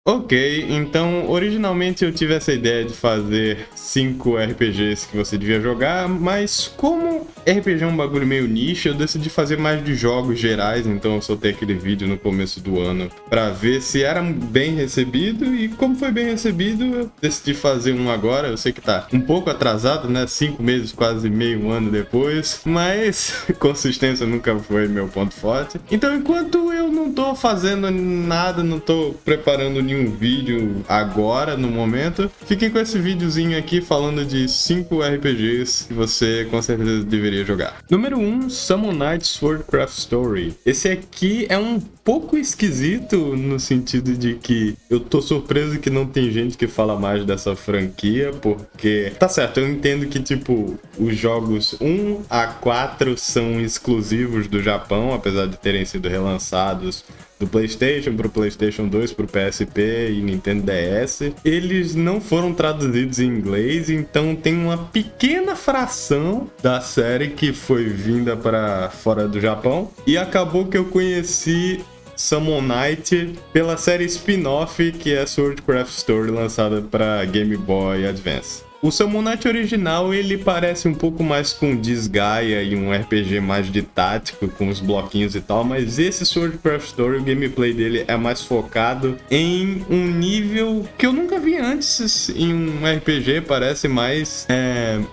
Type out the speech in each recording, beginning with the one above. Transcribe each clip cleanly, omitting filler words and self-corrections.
Ok, então originalmente eu tive essa ideia de fazer 5 RPGs que você devia jogar, mas como RPG é um bagulho meio nicho, eu decidi fazer mais de jogos gerais, então eu soltei aquele vídeo no começo do ano pra ver se era bem recebido, e como foi bem recebido, eu decidi fazer um agora. Eu sei que tá um pouco atrasado, né? 5 meses, quase meio ano depois, mas consistência nunca foi meu ponto forte. Então enquanto eu não tô fazendo nada, não tô preparando nenhum vídeo agora, no momento, fiquem com esse videozinho aqui falando de 5 RPGs que você com certeza deveria jogar. Número 1, Summon Night Swordcraft Story. Esse aqui é um pouco esquisito no sentido de que eu tô surpreso que não tem gente que fala mais dessa franquia, porque tá certo, eu entendo que tipo os jogos 1 a 4 são exclusivos do Japão, apesar de terem sido relançados do PlayStation pro PlayStation 2, pro PSP e Nintendo DS. Eles não foram traduzidos em inglês, então tem uma pequena fração da série que foi vinda para fora do Japão. E acabou que eu conheci Summon Night pela série spin-off que é Swordcraft Story, lançada para Game Boy Advance. O Summon Night original, ele parece um pouco mais com Disgaea e um RPG mais de tático, com os bloquinhos e tal, mas esse Swordcraft Story, o gameplay dele é mais focado em um nível que eu nunca vi antes em um RPG, parece mais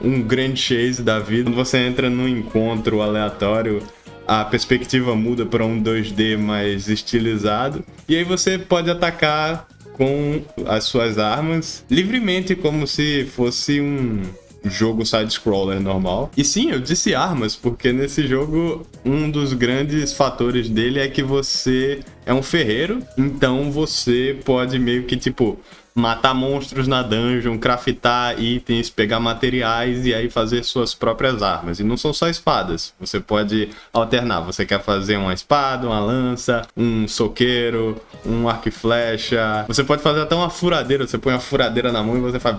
um Grand Chase da vida. Quando você entra num encontro aleatório, a perspectiva muda para um 2D mais estilizado, e aí você pode atacar com as suas armas livremente, como se fosse um jogo side-scroller normal. E sim, eu disse armas, porque nesse jogo um dos grandes fatores dele é que você é um ferreiro, então você pode meio que tipo matar monstros na dungeon, craftar itens, pegar materiais e aí fazer suas próprias armas. E não são só espadas, você pode alternar. Você quer fazer uma espada, uma lança, um soqueiro, um arco e flecha. Você pode fazer até uma furadeira, você põe uma furadeira na mão e você faz...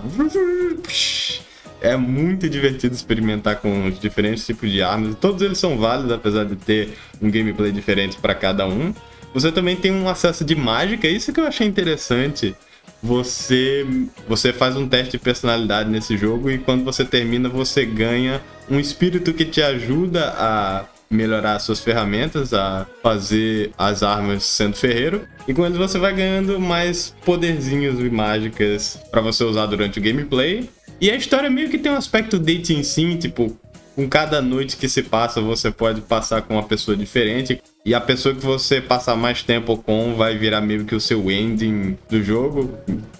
É muito divertido experimentar com os diferentes tipos de armas. Todos eles são válidos, apesar de ter um gameplay diferente para cada um. Você também tem um acesso de mágica, isso que eu achei interessante. Você faz um teste de personalidade nesse jogo e quando você termina, você ganha um espírito que te ajuda a melhorar as suas ferramentas, a fazer as armas sendo ferreiro. E com eles você vai ganhando mais poderzinhos e mágicas para você usar durante o gameplay. E a história meio que tem um aspecto dating sim, tipo, com cada noite que se passa, você pode passar com uma pessoa diferente. E a pessoa que você passar mais tempo com vai virar meio que o seu ending do jogo.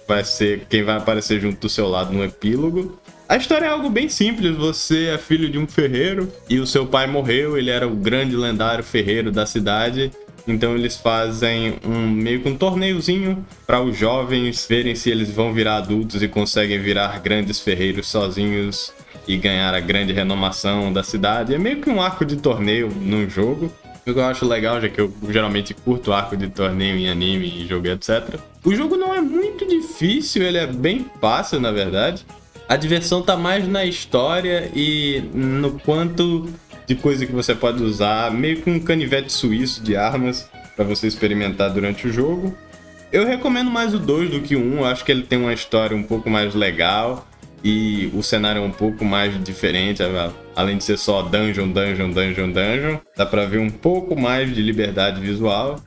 Vai ser quem vai aparecer junto do seu lado no epílogo. A história é algo bem simples. Você é filho de um ferreiro e o seu pai morreu. Ele era o grande lendário ferreiro da cidade. Então eles fazem meio que um torneiozinho para os jovens verem se eles vão virar adultos e conseguem virar grandes ferreiros sozinhos e ganhar a grande renomação da cidade. É meio que um arco de torneio num jogo. O que eu acho legal, já que eu geralmente curto arco de torneio em anime e jogo, etc. O jogo não é muito difícil, ele é bem fácil, na verdade. A diversão tá mais na história e no quanto de coisa que você pode usar, meio que um canivete suíço de armas para você experimentar durante o jogo. Eu recomendo mais o 2 do que o 1, eu acho que ele tem uma história um pouco mais legal e o cenário é um pouco mais diferente, além de ser só dungeon, dá pra ver um pouco mais de liberdade visual.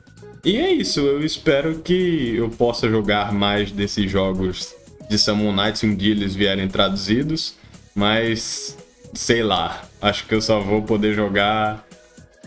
E é isso, eu espero que eu possa jogar mais desses jogos de Summon Night se um dia eles vierem traduzidos, mas sei lá, acho que eu só vou poder jogar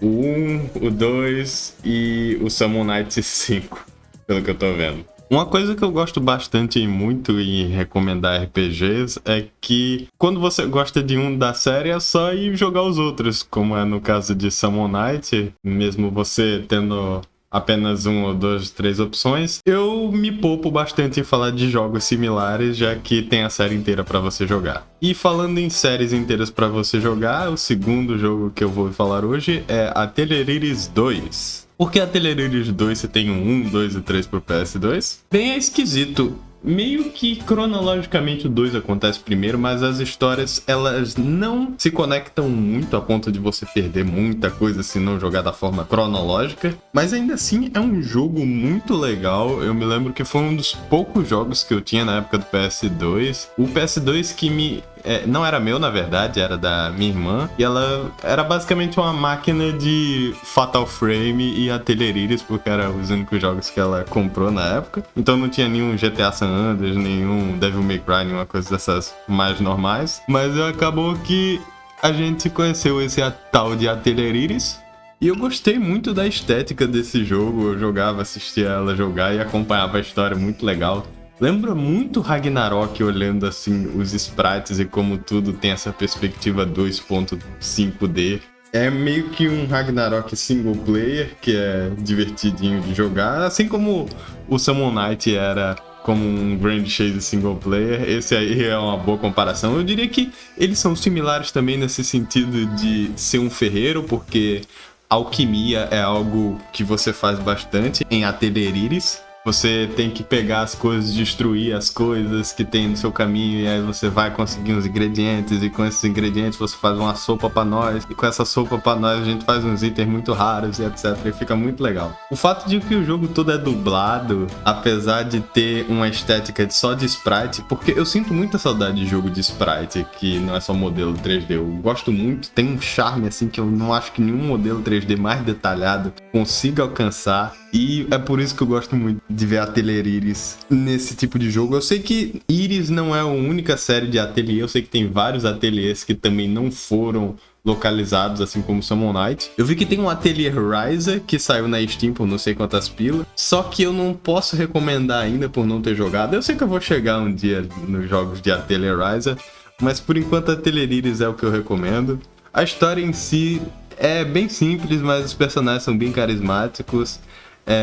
o 1, o 2 e o Summon Night 5, pelo que eu tô vendo. Uma coisa que eu gosto bastante e muito em recomendar RPGs é que quando você gosta de um da série é só ir jogar os outros, como é no caso de Summon Night, mesmo você tendo apenas 1 ou 2, 3 opções, eu me poupo bastante em falar de jogos similares, já que tem a série inteira para você jogar. E falando em séries inteiras para você jogar, o segundo jogo que eu vou falar hoje é Atelier Iris 2. Por que Atelier Iris 2 se tem um 1, 2 e 3 pro PS2? Bem, é esquisito. meio que cronologicamente o 2 acontece primeiro, mas as histórias elas não se conectam muito a ponto de você perder muita coisa se não jogar da forma cronológica. Mas ainda assim é um jogo muito legal. Eu me lembro que foi um dos poucos jogos que eu tinha na época do PS2. O PS2 que não era meu, na verdade, era da minha irmã. E ela era basicamente uma máquina de Fatal Frame e Atelier Iris, porque eram os únicos jogos que ela comprou na época. Então não tinha nenhum GTA San Andreas, nenhum Devil May Cry, nenhuma coisa dessas mais normais. Mas acabou que a gente conheceu esse tal de Atelier Iris. E eu gostei muito da estética desse jogo. Eu jogava, assistia ela jogar e acompanhava a história, muito legal. Lembra muito Ragnarok, olhando assim os sprites e como tudo tem essa perspectiva 2.5D. É meio que um Ragnarok single player, que é divertidinho de jogar, assim como o Summon Night era como um Grand Chase single player. Esse aí é uma boa comparação. Eu diria que eles são similares também nesse sentido de ser um ferreiro, porque alquimia é algo que você faz bastante em Atelier Iris. Você tem que pegar as coisas, destruir as coisas que tem no seu caminho, e aí você vai conseguir uns ingredientes, e com esses ingredientes você faz uma sopa pra nós, e com essa sopa pra nós a gente faz uns itens muito raros e etc, e fica muito legal. O fato de que o jogo todo é dublado, apesar de ter uma estética só de sprite, porque eu sinto muita saudade de jogo de sprite, que não é só modelo 3D, eu gosto muito, tem um charme assim que eu não acho que nenhum modelo 3D mais detalhado consiga alcançar, e é por isso que eu gosto muito de ver Atelier Iris nesse tipo de jogo. Eu sei que Iris não é a única série de ateliê, eu sei que tem vários ateliês que também não foram localizados, assim como Summon Night. Eu vi que tem um Atelier Ryza que saiu na Steam por não sei quantas pilas, só que eu não posso recomendar ainda por não ter jogado. Eu sei que eu vou chegar um dia nos jogos de Atelier Ryza, mas por enquanto Atelier Iris é o que eu recomendo. A história em si é bem simples, mas os personagens são bem carismáticos.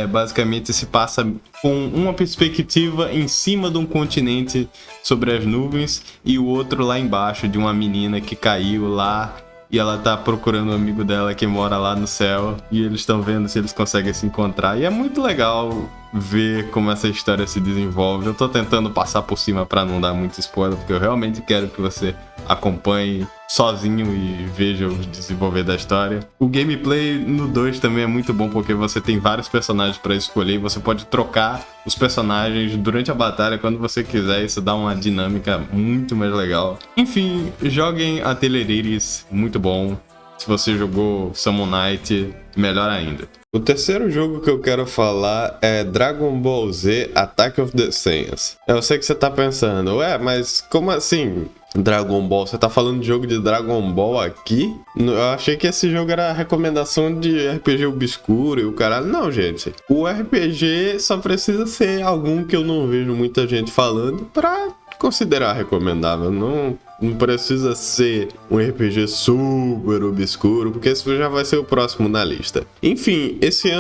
Basicamente se passa com uma perspectiva em cima de um continente sobre as nuvens e o outro lá embaixo, de uma menina que caiu lá e ela tá procurando um amigo dela que mora lá no céu, e eles estão vendo se eles conseguem se encontrar, e é muito legal ver como essa história se desenvolve. Eu tô tentando passar por cima pra não dar muito spoiler, porque eu realmente quero que você acompanhe sozinho e veja o desenvolver da história. O gameplay no 2 também é muito bom, porque você tem vários personagens para escolher e você pode trocar os personagens durante a batalha quando você quiser. Isso dá uma dinâmica muito mais legal. Enfim, joguem Atelier Iris, muito bom. Se você jogou Summon Night, melhor ainda. O terceiro jogo que eu quero falar é Dragon Ball Z Attack of the Saiyans. Eu sei que você tá pensando, mas como assim Dragon Ball? Você tá falando de jogo de Dragon Ball aqui? Eu achei que esse jogo era recomendação de RPG obscuro e o caralho. Não, gente. O RPG só precisa ser algum que eu não vejo muita gente falando pra considerar recomendável. Não precisa ser um RPG super obscuro, porque esse já vai ser o próximo na lista. Enfim,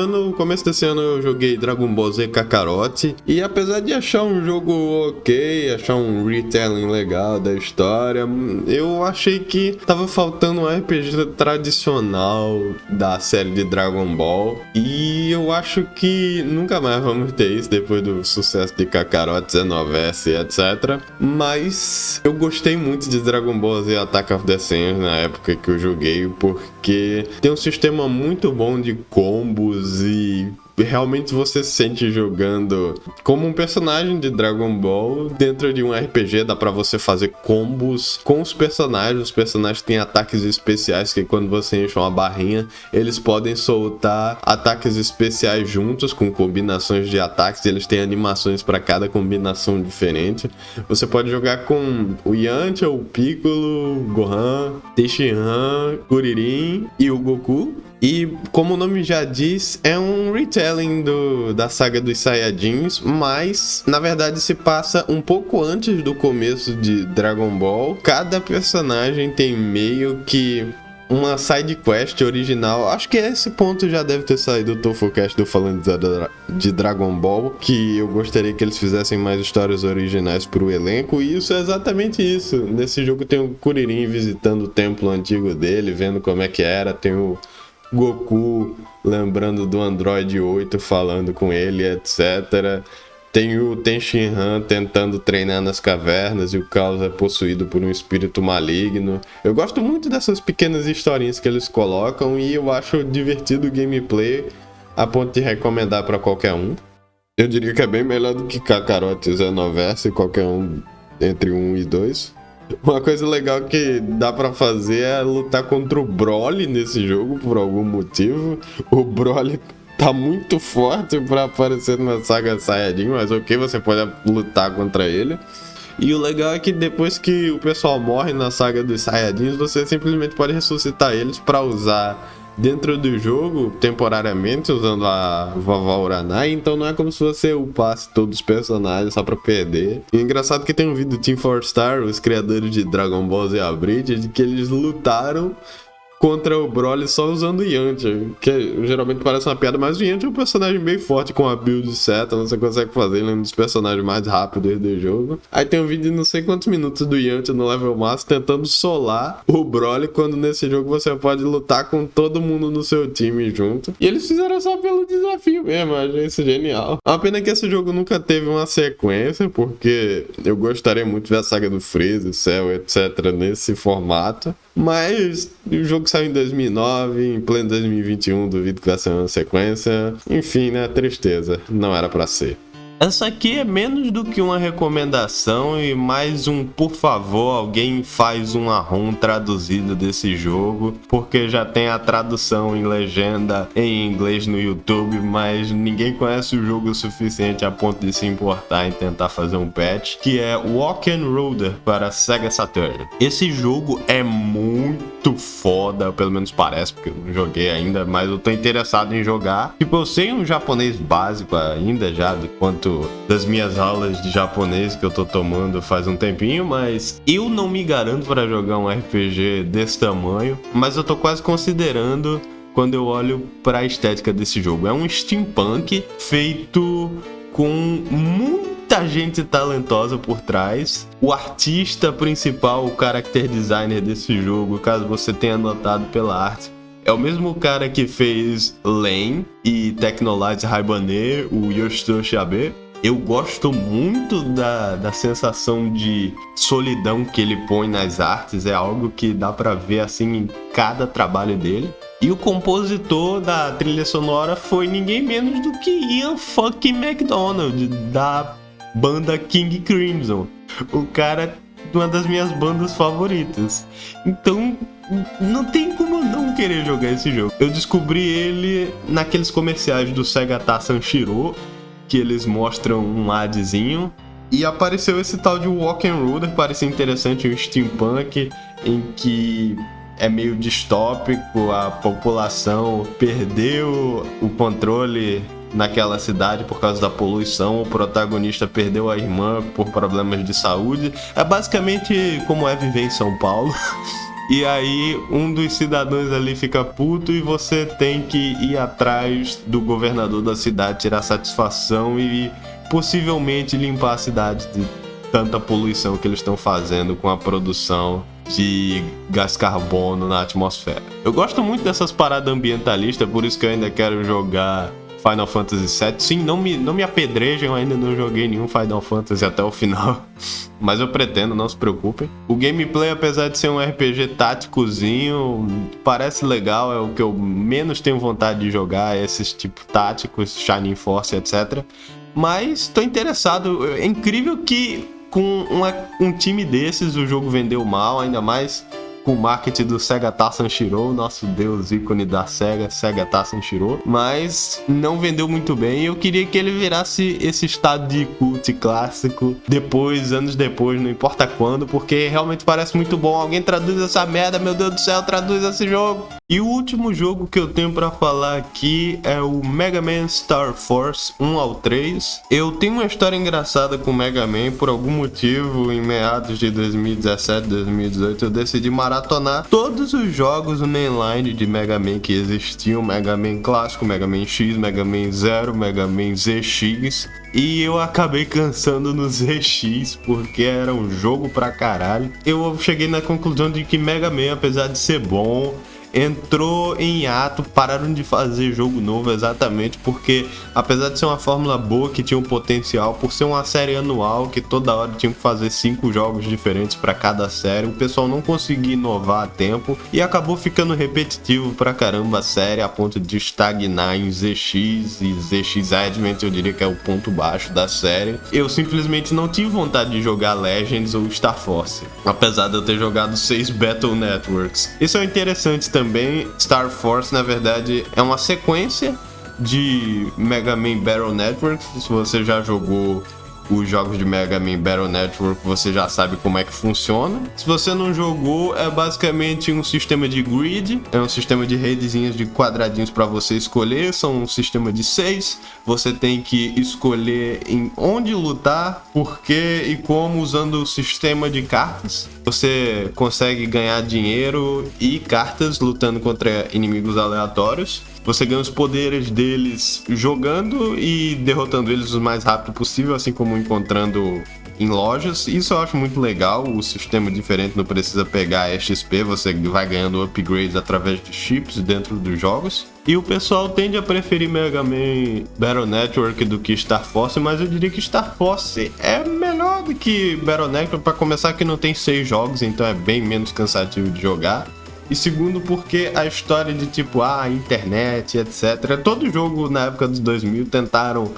no começo desse ano eu joguei Dragon Ball Z Kakarot, e apesar de achar um jogo ok, achar um retelling legal da história, eu achei que tava faltando um RPG tradicional da série de Dragon Ball, e eu acho que nunca mais vamos ter isso depois do sucesso de Kakarot, Xenoverse, etc. Mas eu gostei muito de Dragon Ball Z Attack of the Saiyans na época que eu joguei, porque tem um sistema muito bom de combos e realmente você se sente jogando como um personagem de Dragon Ball dentro de um RPG. Dá pra você fazer combos com os personagens têm ataques especiais que quando você enche uma barrinha, eles podem soltar ataques especiais juntos com combinações de ataques, e eles têm animações para cada combinação diferente. Você pode jogar com o Yantia, o Piccolo, o Gohan, Tenshinhan, Kuririn e o Goku. E como o nome já diz, é um retelling da saga dos Saiyajins, mas na verdade se passa um pouco antes do começo de Dragon Ball. Cada personagem tem meio que uma side quest original. Acho que esse ponto já deve ter saído do TofuCast do Falando de Dragon Ball, que eu gostaria que eles fizessem mais histórias originais pro elenco, e isso é exatamente isso. Nesse jogo tem o Kuririn visitando o templo antigo dele, vendo como é que era, tem o Goku lembrando do Android 8, falando com ele, etc. Tem o Tenshinhan tentando treinar nas cavernas e o Caos é possuído por um espírito maligno. Eu gosto muito dessas pequenas historinhas que eles colocam e eu acho divertido o gameplay a ponto de recomendar pra qualquer um. Eu diria que é bem melhor do que Kakarot e Xenoverse e qualquer um entre 1 e 2. Uma coisa legal que dá pra fazer é lutar contra o Broly nesse jogo por algum motivo. O Broly tá muito forte pra aparecer na saga Saiyajin, mas ok, você pode lutar contra ele. E o legal é que depois que o pessoal morre na saga dos Saiyajins, você simplesmente pode ressuscitar eles pra usar dentro do jogo, temporariamente, usando a vovó Uranai. Então não é como se você upasse todos os personagens só pra perder. E é engraçado que tem um vídeo do Team 4-Star, os criadores de Dragon Ball Z Abridged, de que eles lutaram contra o Broly só usando o Yantia, que geralmente parece uma piada, mas o Yantia é um personagem bem forte com a build certa, você consegue fazer, ele é um dos personagens mais rápidos do jogo. Aí tem um vídeo de não sei quantos minutos do Yantia no level máximo tentando solar o Broly, quando nesse jogo você pode lutar com todo mundo no seu time junto. E eles fizeram só pelo desafio mesmo, eu achei isso genial. A pena que esse jogo nunca teve uma sequência, porque eu gostaria muito de ver a saga do Freeza, Cell, etc. nesse formato. Mas o jogo saiu em 2009, em pleno 2021, duvido que vai ser uma sequência. Enfim, né, tristeza, não era pra ser. Essa aqui é menos do que uma recomendação e mais um por favor, alguém faz um ROM traduzido desse jogo, porque já tem a tradução em legenda em inglês no YouTube, mas ninguém conhece o jogo o suficiente a ponto de se importar em tentar fazer um patch, que é Walk-n-Roller para Sega Saturn. Esse jogo é muito foda, pelo menos parece, porque eu não joguei ainda, mas eu tô interessado em jogar. Tipo, eu sei um japonês básico ainda já, do quanto das minhas aulas de japonês que eu tô tomando faz um tempinho, mas eu não me garanto para jogar um RPG desse tamanho, mas eu tô quase considerando quando eu olho para a estética desse jogo. É um steampunk feito com muita gente talentosa por trás. O artista principal, o character designer desse jogo, caso você tenha notado pela arte, é o mesmo cara que fez Lane e Technolight Raibane, o Yoshitoshi Abe. Eu gosto muito da sensação de solidão que ele põe nas artes. É algo que dá pra ver assim em cada trabalho dele. E o compositor da trilha sonora foi ninguém menos do que Ian fucking McDonald, da banda King Crimson. O cara de uma das minhas bandas favoritas. Então não tem como não querer jogar esse jogo. Eu descobri ele naqueles comerciais do Sega Sanshiro, que eles mostram um adzinho, e apareceu esse tal de Walk-n-Roller, parecia interessante, um steampunk em que é meio distópico, a população perdeu o controle naquela cidade por causa da poluição, o protagonista perdeu a irmã por problemas de saúde. É basicamente como é viver em São Paulo. E aí um dos cidadãos ali fica puto e você tem que ir atrás do governador da cidade, tirar satisfação e possivelmente limpar a cidade de tanta poluição que eles estão fazendo com a produção de gás carbono na atmosfera. Eu gosto muito dessas paradas ambientalistas, por isso que eu ainda quero jogar Final Fantasy VII. Sim, não me apedrejem, eu ainda não joguei nenhum Final Fantasy até o final. Mas eu pretendo, não se preocupem. O gameplay, apesar de ser um RPG táticozinho, parece legal. É o que eu menos tenho vontade de jogar, esses tipo táticos, Shining Force, etc. Mas tô interessado. É incrível que com um time desses o jogo vendeu mal, ainda mais com o marketing do Sega Sanshiro, nosso deus ícone da Sega Sanshiro, mas não vendeu muito bem. Eu queria que ele virasse esse estado de cult clássico depois, anos depois, não importa quando, porque realmente parece muito bom. Alguém traduz essa merda, meu Deus do céu, traduz esse jogo. E o último jogo que eu tenho pra falar aqui é o Mega Man Star Force 1 ao 3. Eu tenho uma história engraçada com o Mega Man. Por algum motivo, em meados de 2017, 2018, eu decidi maratonar todos os jogos mainline de Mega Man que existiam. Mega Man clássico, Mega Man X, Mega Man Zero, Mega Man ZX. E eu acabei cansando no ZX, porque era um jogo pra caralho. Eu cheguei na conclusão de que Mega Man, apesar de ser bom, entrou em hiato, pararam de fazer jogo novo exatamente porque, apesar de ser uma fórmula boa que tinha um potencial, por ser uma série anual que toda hora tinha que fazer 5 jogos diferentes para cada série, o pessoal não conseguia inovar a tempo e acabou ficando repetitivo pra caramba a série a ponto de estagnar em ZX e ZX Advent, eu diria que é o ponto baixo da série. Eu simplesmente não tive vontade de jogar Legends ou Star Force, apesar de eu ter jogado 6 Battle Networks. Isso é interessante também. Star Force, na verdade, é uma sequência de Mega Man Battle Network. Se você já jogou os jogos de Mega Man Battle Network, você já sabe como é que funciona. Se você não jogou, é basicamente um sistema de grid, é um sistema de redezinhas de quadradinhos para você escolher, são um sistema de 6, você tem que escolher em onde lutar, por quê e como, usando o sistema de cartas. Você consegue ganhar dinheiro e cartas lutando contra inimigos aleatórios. Você ganha os poderes deles jogando e derrotando eles o mais rápido possível, assim como encontrando em lojas. Isso eu acho muito legal, o sistema diferente, não precisa pegar XP, você vai ganhando upgrades através de chips dentro dos jogos. E o pessoal tende a preferir Mega Man Battle Network do que Star Force, mas eu diria que Star Force é melhor do que Battle Network, para começar que não tem 6 jogos, então é bem menos cansativo de jogar. E segundo, porque a história de tipo, internet, etc. Todo jogo na época dos 2000 tentaram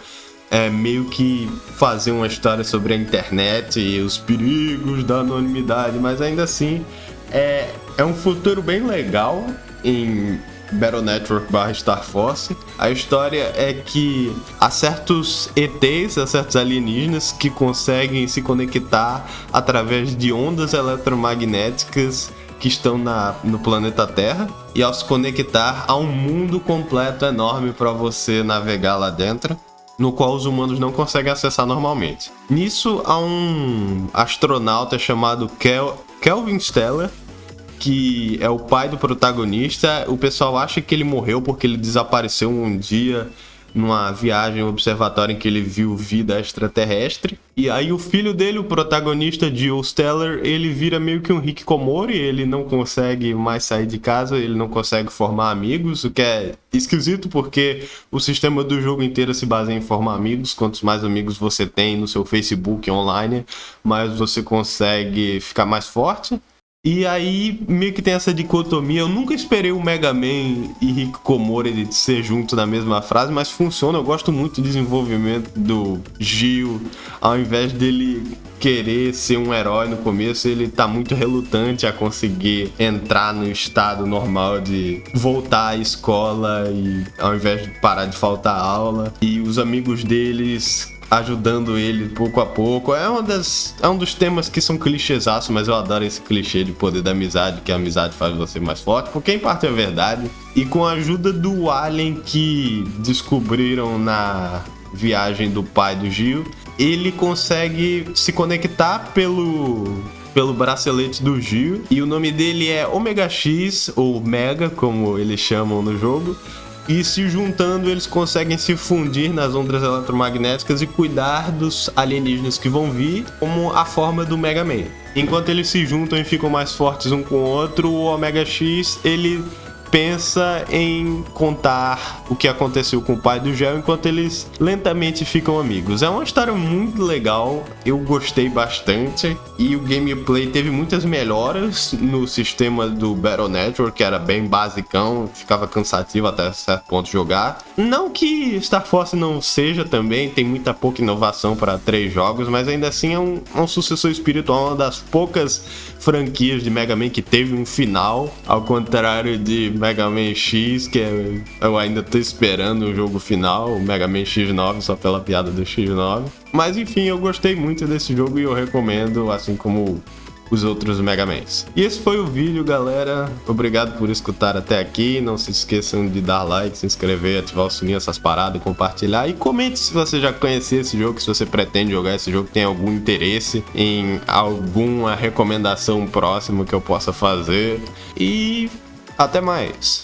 meio que fazer uma história sobre a internet e os perigos da anonimidade, mas ainda assim é um futuro bem legal em Battle Network / Star Force. A história é que há certos ETs, há certos alienígenas que conseguem se conectar através de ondas eletromagnéticas que estão no planeta Terra, e ao se conectar há um mundo completo enorme para você navegar lá dentro, no qual os humanos não conseguem acessar normalmente. Nisso há um astronauta chamado Kelvin Steller, que é o pai do protagonista. O pessoal acha que ele morreu porque ele desapareceu um dia numa viagem ao observatório em que ele viu vida extraterrestre. E aí o filho dele, o protagonista, Joe Steller, ele vira meio que um hikikomori, ele não consegue mais sair de casa, ele não consegue formar amigos, o que é esquisito porque o sistema do jogo inteiro se baseia em formar amigos. Quantos mais amigos você tem no seu Facebook online, mais você consegue ficar mais forte. E aí meio que tem essa dicotomia. Eu nunca esperei o Mega Man e Hikikomori de ser junto na mesma frase, mas funciona. Eu gosto muito do desenvolvimento do Gil. Ao invés dele querer ser um herói no começo, ele tá muito relutante a conseguir entrar no estado normal de voltar à escola, e ao invés de parar de faltar aula. E os amigos deles ajudando ele pouco a pouco. É um dos temas que são clichêsaço, mas eu adoro esse clichê de poder da amizade, que a amizade faz você mais forte, porque em parte é verdade. E com a ajuda do alien que descobriram na viagem do pai do Gil, ele consegue se conectar pelo bracelete do Gil, e o nome dele é Omega X, ou Mega, como eles chamam no jogo. E se juntando, eles conseguem se fundir nas ondas eletromagnéticas e cuidar dos alienígenas que vão vir, como a forma do Mega Man. Enquanto eles se juntam e ficam mais fortes um com o outro, o Omega X, ele pensa em contar o que aconteceu com o pai do Gel enquanto eles lentamente ficam amigos. É uma história muito legal, eu gostei bastante, e o gameplay teve muitas melhoras no sistema do Battle Network, que era bem basicão, ficava cansativo até certo ponto jogar. Não que Star Force não seja também, tem muita pouca inovação para 3 jogos, mas ainda assim é um sucessor espiritual, uma das poucas franquias de Mega Man que teve um final, ao contrário de Mega Man X, que eu ainda tô esperando o jogo final, o Mega Man X9, só pela piada do X9. Mas enfim, eu gostei muito desse jogo e eu recomendo, assim como os outros Mega Mans. E esse foi o vídeo, galera. Obrigado por escutar até aqui. Não se esqueçam de dar like, se inscrever, ativar o sininho, essas paradas, compartilhar. E comente se você já conhecia esse jogo, se você pretende jogar esse jogo, tem algum interesse em alguma recomendação próxima que eu possa fazer. E até mais!